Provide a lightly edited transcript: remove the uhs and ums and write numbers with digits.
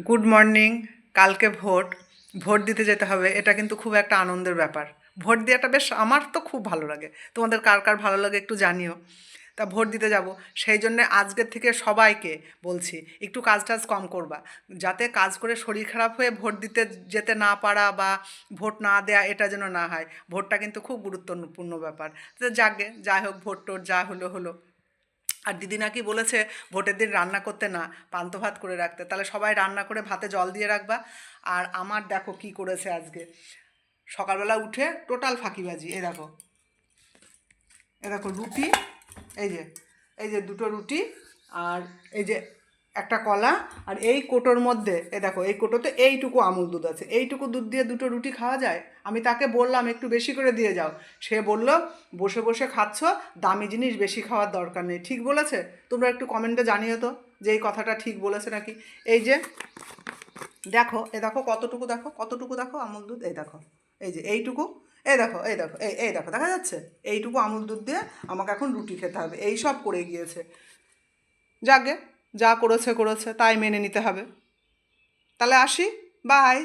Good morning. কালকে vote দিতে যেতে হবে, এটা কিন্তু খুব একটা আনন্দের ব্যাপার। ভোট দেওয়াটা বেশ, আমার তো খুব ভালো লাগে। তোমাদের কার কার ভালো লাগে একটু জানিও। তা ভোট দিতে যাব, সেই জন্যে আজকের থেকে সবাইকে বলছি একটু কাজ টাজ কম করবা, যাতে কাজ করে শরীর খারাপ হয়ে ভোট দিতে যেতে না পারা বা ভোট না দেয়া এটা যেন না হয়। ভোটটা কিন্তু খুব গুরুত্বপূর্ণ ব্যাপার। তো যাকে যাই হোক, ভোট টোট যা হলো হলো। আর দিদি নাকি বলেছে ভোটের দিন রান্না করতে না, পান্তা ভাত করে রাখতে। তাহলে সবাই রান্না করে ভাতে জল দিয়ে রাখবা। আর আমার দেখো কি করেছে আজকে, সকালবেলা উঠে টোটাল ফাঁকিবাজি। এ দেখো রুটি, এই যে এই যে দুটো রুটি, আর এই যে একটা কলা, আর এই কোটোর মধ্যে দেখো, এই কোটোতে এইটুকু আমুল দুধ আছে। এইটুকু দুধ দিয়ে দুটো রুটি খাওয়া যায়? আমি তাকে বললাম একটু বেশি করে দিয়ে যাও, সে বলল বসে বসে খাচ্ছ, দামি জিনিস বেশি খাওয়ার দরকার নেই। ঠিক বলেছে? তোমরা একটু কমেন্টে জানিও তো যে এই কথাটা ঠিক বলেছে নাকি। এই যে দেখো, দেখো কতটুকু, দেখো কতটুকু, দেখো আমুল দুধ, এই দেখো, এই যে এইটুকু, এই দেখো, এই দেখো, দেখা যাচ্ছে? এইটুকু আমুল দুধ দিয়ে আমাকে এখন রুটি খেতে হবে। এই সব করে গিয়েছে। যাকে যা করেছে করেছে, তাই মেনে নিতে হবে। তাহলে আসি, বাই।